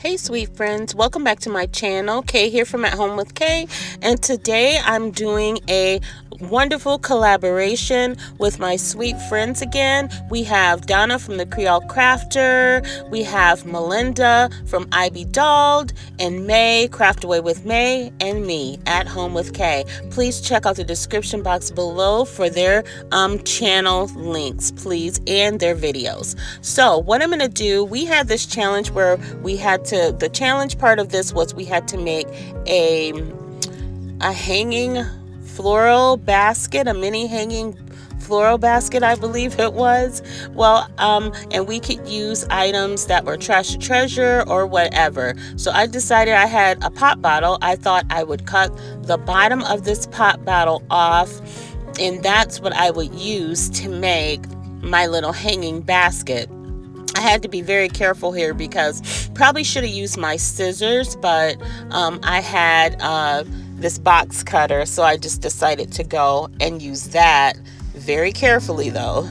Hey sweet friends, welcome back to my channel. Kay here from At Home with Kay, and today I'm doing a wonderful collaboration with my sweet friends again. We have Donna from the Creole Crafter, we have Melinda from Ivy Dolled, and May, Craft Away with May, and me, At Home with Kay. Please check out the description box below for their channel links, please, and their videos. So what I'm going to do, we had this challenge where we had to, the challenge part of this was we had to make a hanging floral basket, a mini hanging floral basket, I believe it was. Well, and we could use items that were trash to treasure or whatever. So I decided I had a pop bottle. I thought I would cut the bottom of this pop bottle off, and that's what I would use to make my little hanging basket. I had to be very careful here because probably should have used my scissors, but I had this box cutter, so I just decided to go and use that very carefully though.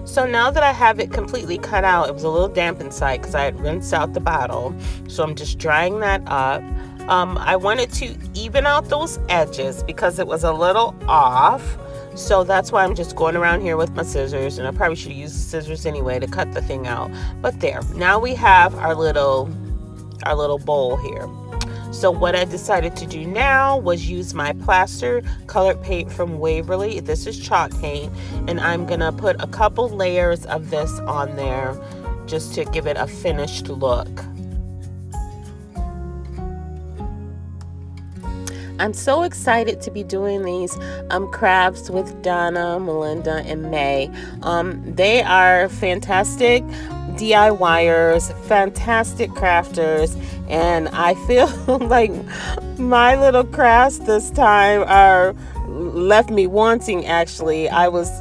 So now that I have it completely cut out, it was a little damp inside because I had rinsed out the bottle, so I'm just drying that up. I wanted to even out those edges because it was a little off. So that's why I'm just going around here with my scissors, and I probably should use the scissors anyway to cut the thing out. But there, now we have our little bowl here. So what I decided to do now was use my plaster colored paint from Waverly. This is chalk paint, and I'm gonna put a couple layers of this on there just to give it a finished look. I'm so excited to be doing these crafts with Donna, Melinda, and May. They are fantastic DIYers, fantastic crafters, and I feel like my little crafts this time are left me wanting. Actually, I was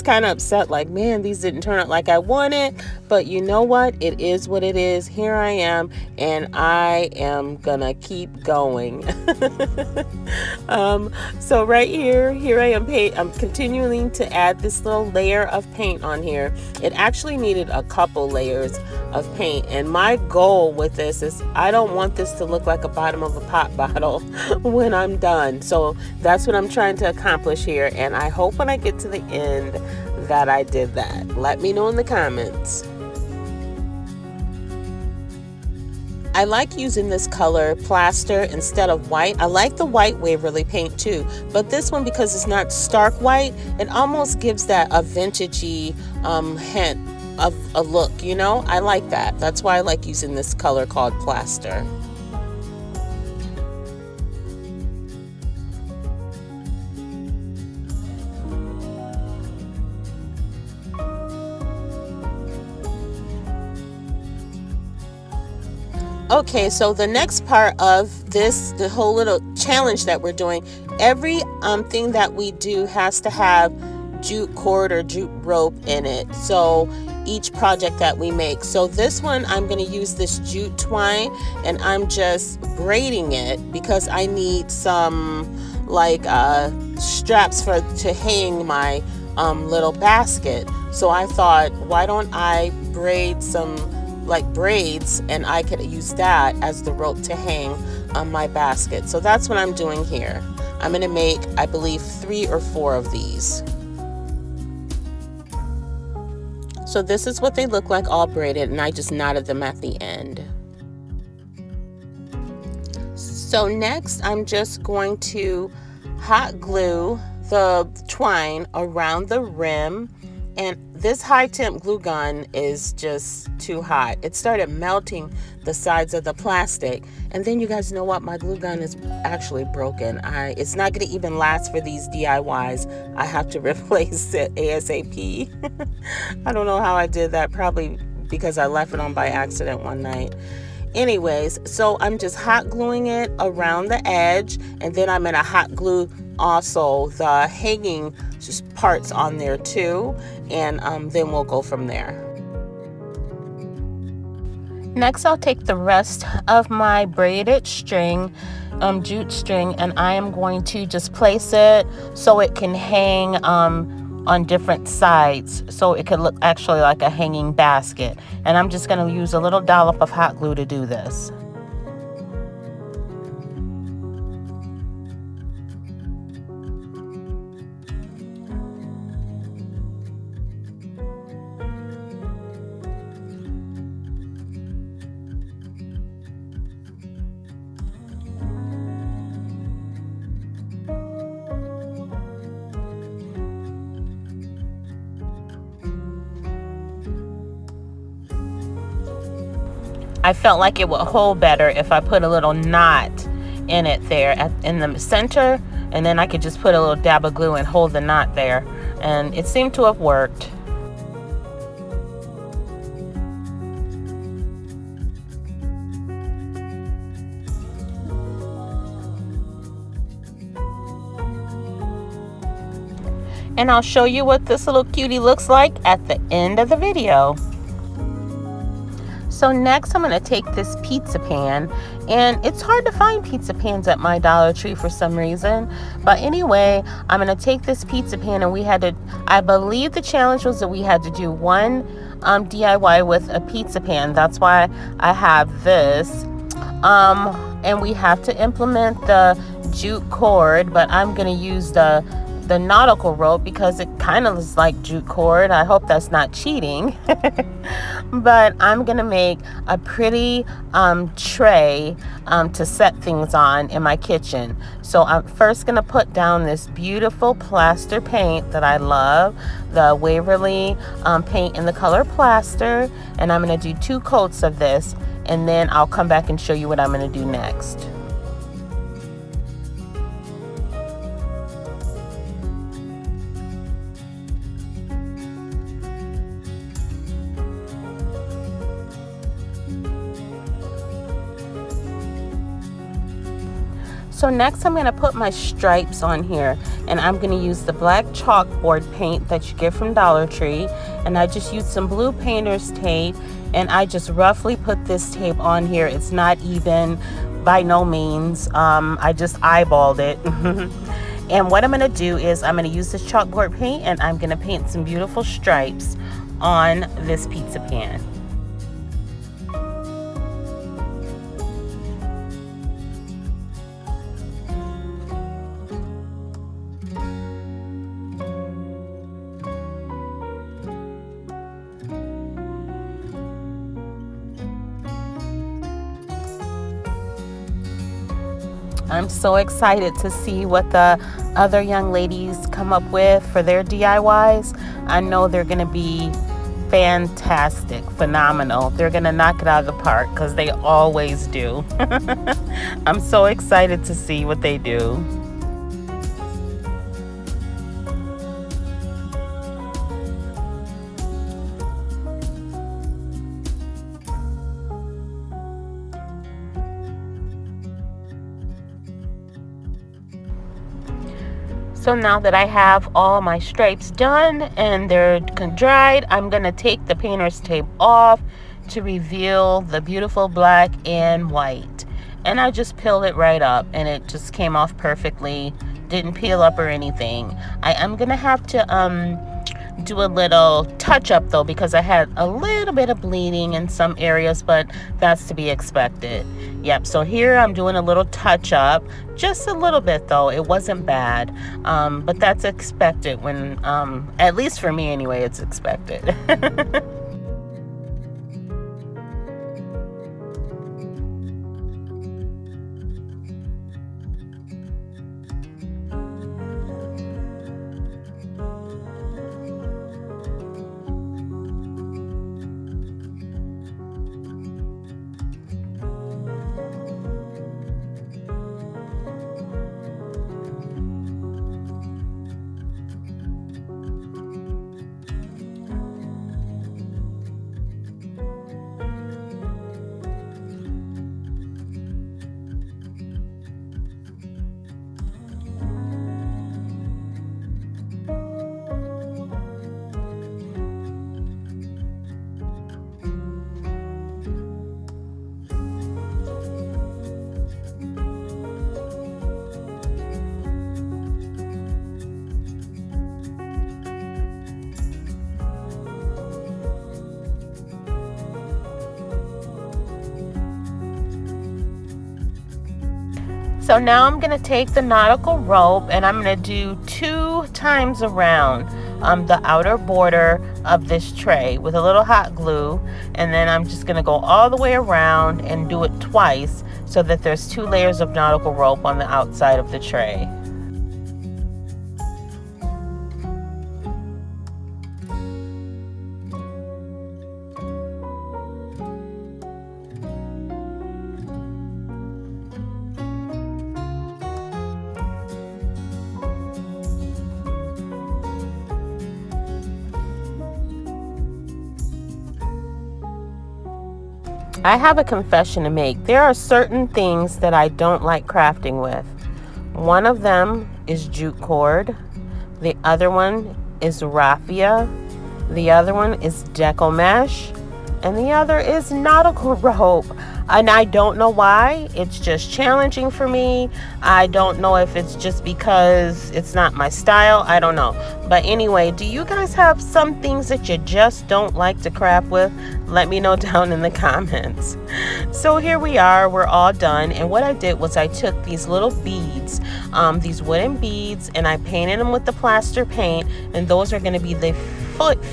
kind of upset, like, man, these didn't turn out like I wanted, but you know what, it is what it is. Here I am, and I am gonna keep going. So right here I am I'm continuing to add this little layer of paint on here. It actually needed a couple layers of paint, and my goal with this is I don't want this to look like a bottom of a pop bottle when I'm done. So that's what I'm trying to accomplish here, and I hope when I get to the end that I did that. Let me know in the comments. I like using this color plaster instead of white. I like the white Waverly paint too, but this one, because it's not stark white, it almost gives that a vintagey hint of a look, you know? I like that. That's why I like using this color called plaster. Okay, so the next part of this, the whole little challenge that we're doing, every thing that we do has to have jute cord or jute rope in it. So each project that we make. So this one, I'm going to use this jute twine, and I'm just braiding it because I need some like straps to hang my little basket. So I thought, why don't I braid some like braids, and I could use that as the rope to hang on my basket. So that's what I'm doing here. I'm going to make, I believe, 3 or 4 of these. So this is what they look like all braided, and I just knotted them at the end. So next I'm just going to hot glue the twine around the rim. And this high temp glue gun is just too hot. It started melting the sides of the plastic. And then you guys know what? My glue gun is actually broken. It's not going to even last for these DIYs. I have to replace it ASAP. I don't know how I did that. Probably because I left it on by accident one night. Anyways, so I'm just hot gluing it around the edge, and then I'm going to hot glue also the hanging parts on there too, and then we'll go from there. Next, I'll take the rest of my braided string jute string, and I am going to just place it so it can hang on different sides, so it could look actually like a hanging basket. And I'm just going to use a little dollop of hot glue to do this. I felt like it would hold better if I put a little knot in it there in the center, and then I could just put a little dab of glue and hold the knot there, and it seemed to have worked. And I'll show you what this little cutie looks like at the end of the video. So next I'm going to take this pizza pan, and it's hard to find pizza pans at my Dollar Tree for some reason. But anyway, I'm going to take this pizza pan, and I believe the challenge was that we had to do one DIY with a pizza pan. That's why I have this. And we have to implement the jute cord, but I'm going to use the nautical rope because it kind of is like jute cord. I hope that's not cheating. But I'm gonna make a pretty tray to set things on in my kitchen. So I'm first gonna put down this beautiful plaster paint that I love, the Waverly paint in the color plaster, and I'm gonna do 2 coats of this, and then I'll come back and show you what I'm gonna do next. So next I'm going to put my stripes on here, and I'm going to use the black chalkboard paint that you get from Dollar Tree, and I just used some blue painter's tape, and I just roughly put this tape on here. It's not even, by no means. I just eyeballed it. And what I'm going to do is I'm going to use this chalkboard paint, and I'm going to paint some beautiful stripes on this pizza pan. I'm so excited to see what the other young ladies come up with for their DIYs. I know they're going to be fantastic, phenomenal. They're going to knock it out of the park because they always do. I'm so excited to see what they do. So now that I have all my stripes done and they're dried, I'm going to take the painter's tape off to reveal the beautiful black and white. And I just peeled it right up, and it just came off perfectly. Didn't peel up or anything. I am going to have to do a little touch up though, because I had a little bit of bleeding in some areas, but that's to be expected. Yep, so here I'm doing a little touch up, just a little bit though. It wasn't bad, but that's expected when, at least for me anyway, it's expected. So now I'm going to take the nautical rope and I'm going to do 2 times around the outer border of this tray with a little hot glue, and then I'm just going to go all the way around and do it twice so that there's 2 layers of nautical rope on the outside of the tray. I have a confession to make. There are certain things that I don't like crafting with. One of them is jute cord. The other one is raffia. The other one is deco mesh. And the other is nautical rope. And I don't know why. It's just challenging for me. I don't know if it's just because it's not my style. I don't know. But anyway, do you guys have some things that you just don't like to craft with? Let me know down in the comments. So here we are. We're all done. And what I did was I took these little beads, these wooden beads, and I painted them with the plaster paint. And those are going to be the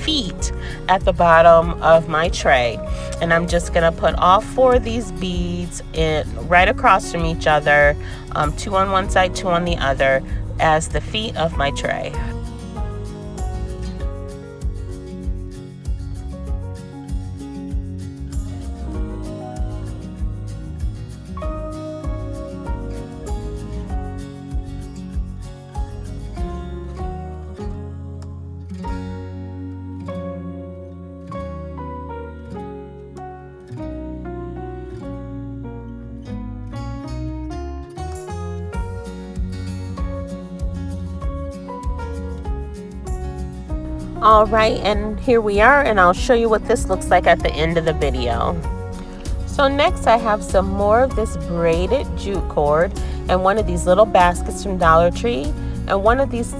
feet at the bottom of my tray, and I'm just gonna put all 4 of these beads in right across from each other, 2 on one side, 2 on the other, as the feet of my tray. All right, and here we are, and I'll show you what this looks like at the end of the video. So next I have some more of this braided jute cord and one of these little baskets from Dollar Tree and one of these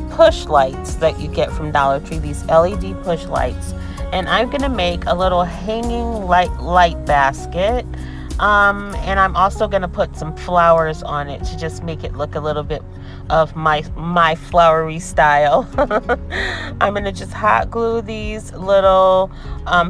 push lights that you get from Dollar Tree, these LED push lights. And I'm gonna make a little hanging light basket. And I'm also gonna put some flowers on it to just make it look a little bit of my flowery style. I'm gonna just hot glue these little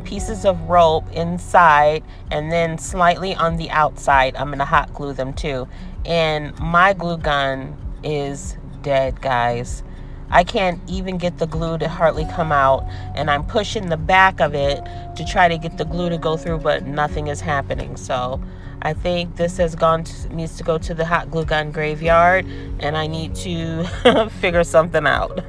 pieces of rope inside, and then slightly on the outside I'm gonna hot glue them too. And my glue gun is dead, guys. I can't even get the glue to hardly come out, and I'm pushing the back of it to try to get the glue to go through, but nothing is happening. So I think this needs to go to the hot glue gun graveyard, and I need to figure something out.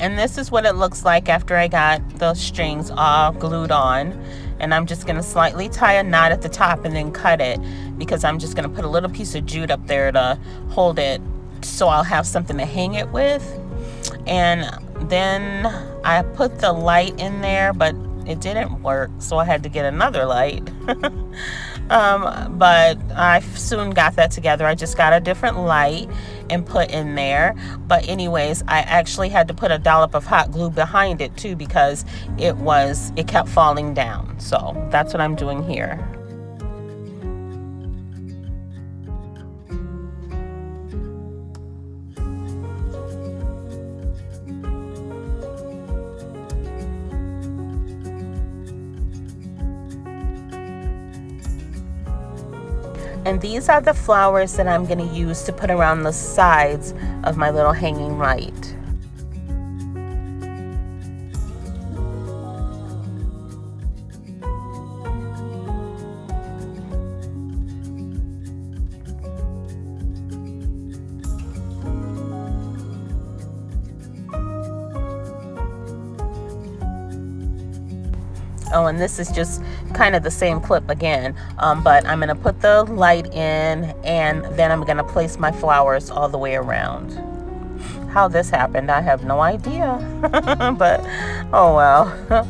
And this is what it looks like after I got the strings all glued on. And I'm just gonna slightly tie a knot at the top and then cut it, because I'm just gonna put a little piece of jute up there to hold it so I'll have something to hang it with. And then I put the light in there, but it didn't work, so I had to get another light. But I soon got that together. I just got a different light and put in there. But anyways, I actually had to put a dollop of hot glue behind it too, because it kept falling down. So that's what I'm doing here. And these are the flowers that I'm going to use to put around the sides of my little hanging light. Oh, and this is just kind of the same clip again, but I'm going to put the light in, and then I'm going to place my flowers all the way around. How this happened, I have no idea, but oh well.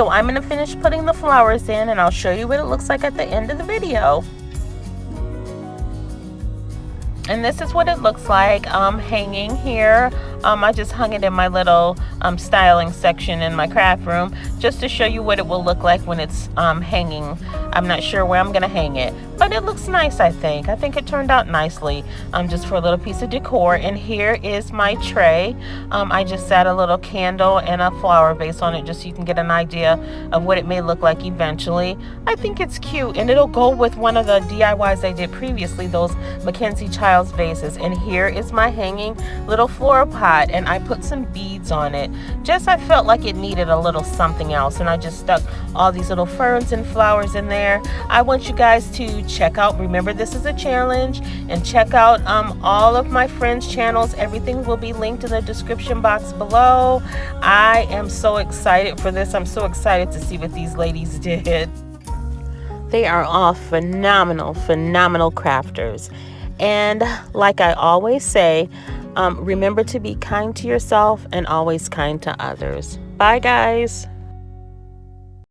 So I'm going to finish putting the flowers in, and I'll show you what it looks like at the end of the video. And this is what it looks like hanging here. I just hung it in my little styling section in my craft room just to show you what it will look like when it's hanging. I'm not sure where I'm gonna hang it, but it looks nice. I think it turned out nicely just for a little piece of decor. And here is my tray. I just set a little candle and a flower vase on it just so you can get an idea of what it may look like eventually. I think it's cute, and it'll go with one of the DIYs I did previously, those Mackenzie Childs vases. And here is my hanging little floral pot, and I put some beads on it. Just I felt like it needed a little something else, and I just stuck all these little ferns and flowers in there. I want you guys to check out, remember this is a challenge, and check out all of my friends' channels. Everything will be linked in the description box below. I am so excited for this. I'm so excited to see what these ladies did. They are all phenomenal crafters. And like I always say, remember to be kind to yourself and always kind to others. Bye, guys.